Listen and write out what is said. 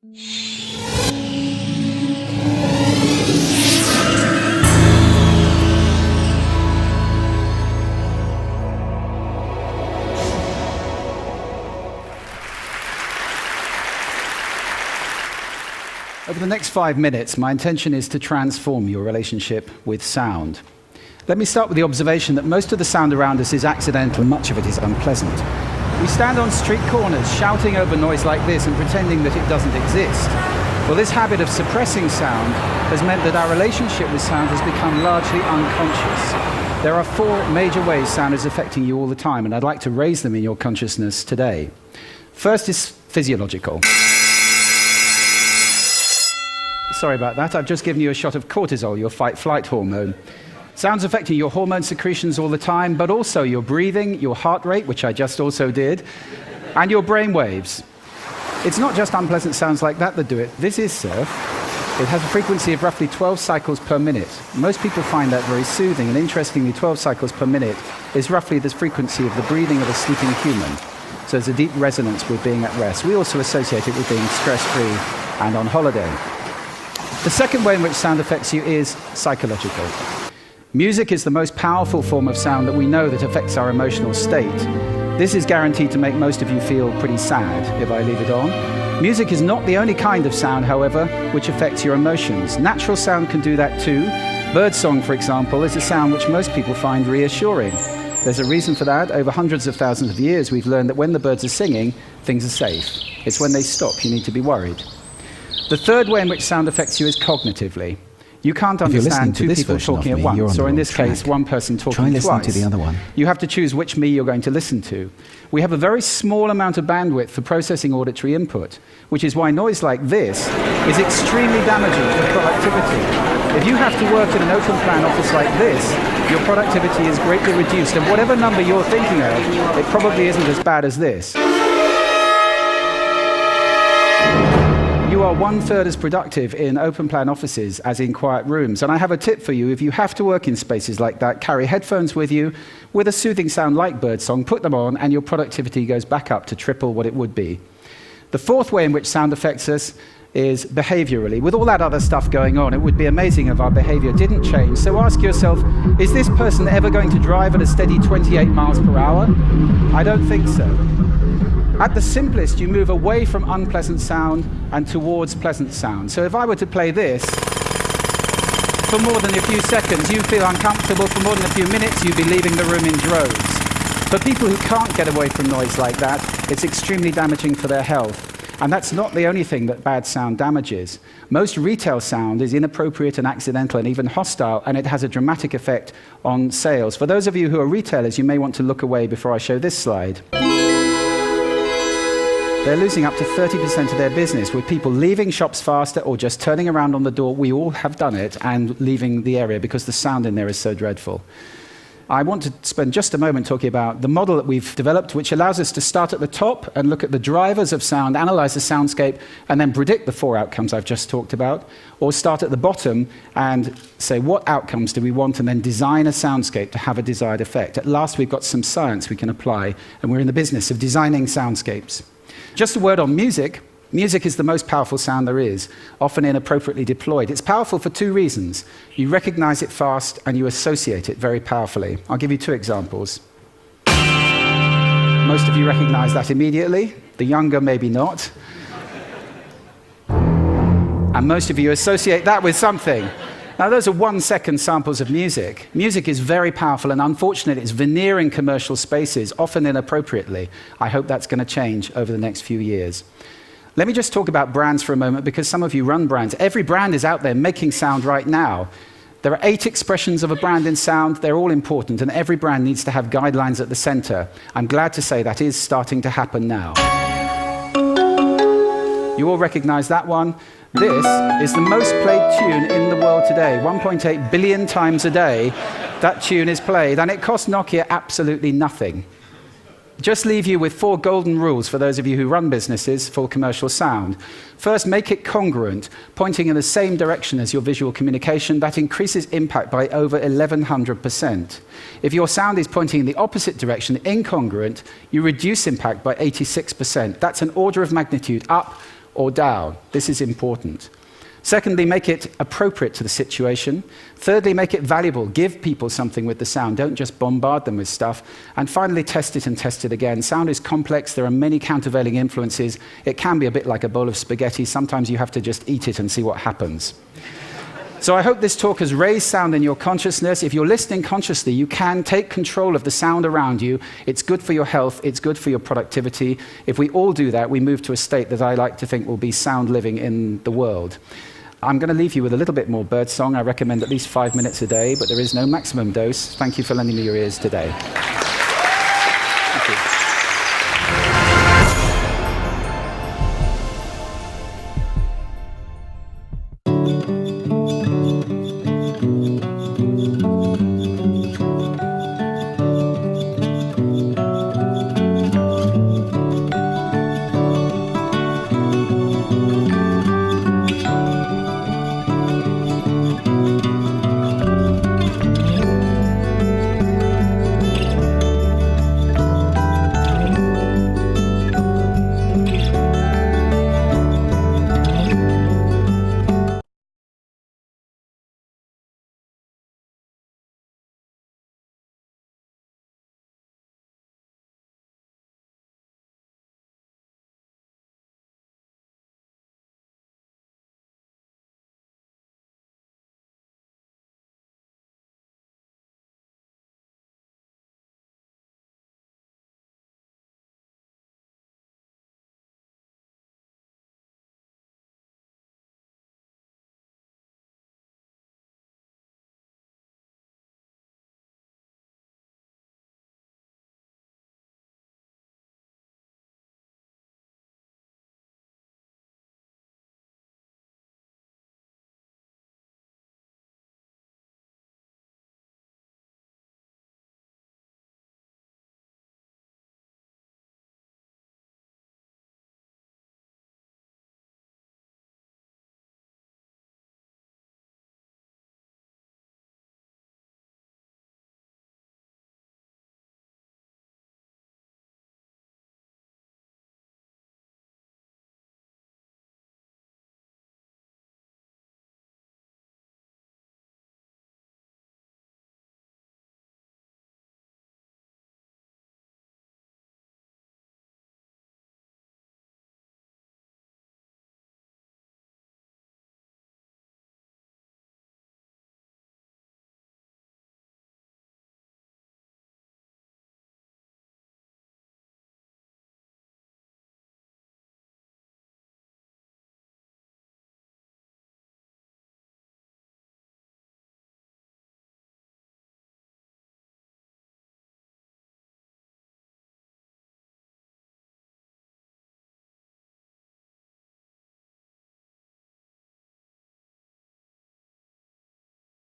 Over the next 5 minutes, my intention is to transform your relationship with sound. Let me start with the observation that most of the sound around us is accidental and much of it is unpleasant. We stand on street corners shouting over noise like this and pretending that it doesn't exist. Well, this habit of suppressing sound has meant that our relationship with sound has become largely unconscious. There are 4 major ways sound is affecting you all the time, and I'd like to raise them in your consciousness today. First is physiological. Sorry about that, I've just given you a shot of cortisol, your fight-flight hormone. Sound's affecting your hormone secretions all the time, but also your breathing, your heart rate, which I just also did, and your brain waves. It's not just unpleasant sounds like that do it. This is surf. It has a frequency of roughly 12 cycles per minute. Most people find that very soothing, and interestingly, 12 cycles per minute is roughly the frequency of the breathing of a sleeping human. So there's a deep resonance with being at rest. We also associate it with being stress-free and on holiday. The second way in which sound affects you is psychological. Music is the most powerful form of sound that we know that affects our emotional state. This is guaranteed to make most of you feel pretty sad if I leave it on. Music is not the only kind of sound, however, which affects your emotions. Natural sound can do that too. Birdsong, for example, is a sound which most people find reassuring. There's a reason for that. Over hundreds of thousands of years, we've learned that when the birds are singing, things are safe. It's when they stop you need to be worried. The third way in which sound affects you is cognitively. You can't understand 2 people talking at once, or in this case, 1 person talking twice. Try listening to the other one. You have to choose which me you're going to listen to. We have a very small amount of bandwidth for processing auditory input, which is why noise like this is extremely damaging for productivity. If you have to work in an open plan office like this, your productivity is greatly reduced, and whatever number you're thinking of, it probably isn't as bad as this. You are 1/3 as productive in open plan offices as in quiet rooms. And I have a tip for you. If you have to work in spaces like that, carry headphones with you with a soothing sound like birdsong, put them on, and your productivity goes back up to triple what it would be. The fourth way in which sound affects us is behaviorally. With all that other stuff going on, it would be amazing if our behavior didn't change. So ask yourself, is this person ever going to drive at a steady 28 miles per hour? I don't think so. At the simplest, you move away from unpleasant sound and towards pleasant sound. So if I were to play this, for more than a few seconds, you feel uncomfortable. For more than a few minutes, you'd be leaving the room in droves. For people who can't get away from noise like that, it's extremely damaging for their health. And that's not the only thing that bad sound damages. Most retail sound is inappropriate and accidental and even hostile, and it has a dramatic effect on sales. For those of you who are retailers, you may want to look away before I show this slide. They're losing up to 30% of their business with people leaving shops faster or just turning around on the door. We all have done it, and leaving the area because the sound in there is so dreadful. I want to spend just a moment talking about the model that we've developed, which allows us to start at the top and look at the drivers of sound, analyze the soundscape, and then predict the 4 outcomes I've just talked about, or start at the bottom and say what outcomes do we want, and then design a soundscape to have a desired effect. At last, we've got some science we can apply, and we're in the business of designing soundscapes. Just a word on music. Music is the most powerful sound there is, often inappropriately deployed. It's powerful for 2 reasons. You recognize it fast and you associate it very powerfully. I'll give you 2 examples. Most of you recognize that immediately. The younger, maybe not. And most of you associate that with something. Now, those are 1-second samples of music. Music is very powerful, and unfortunately, it's veneering commercial spaces, often inappropriately. I hope that's going to change over the next few years. Let me just talk about brands for a moment, because some of you run brands. Every brand is out there making sound right now. There are 8 expressions of a brand in sound. They're all important, and every brand needs to have guidelines at the center. I'm glad to say that is starting to happen now. You all recognize that one. This is the most played tune in the world today. 1.8 billion times a day, that tune is played, and it costs Nokia absolutely nothing. Just leave you with 4 golden rules for those of you who run businesses for commercial sound. First, make it congruent, pointing in the same direction as your visual communication. That increases impact by over 1,100%. If your sound is pointing in the opposite direction, incongruent, you reduce impact by 86%. That's an order of magnitude up or down. This is important. Secondly, make it appropriate to the situation. Thirdly, make it valuable. Give people something with the sound. Don't just bombard them with stuff. And finally, test it and test it again. Sound is complex. There are many countervailing influences. It can be a bit like a bowl of spaghetti. Sometimes you have to just eat it and see what happens. So I hope this talk has raised sound in your consciousness. If you're listening consciously, you can take control of the sound around you. It's good for your health. It's good for your productivity. If we all do that, we move to a state that I like to think will be sound living in the world. I'm going to leave you with a little bit more birdsong. I recommend at least 5 minutes a day, but there is no maximum dose. Thank you for lending me your ears today.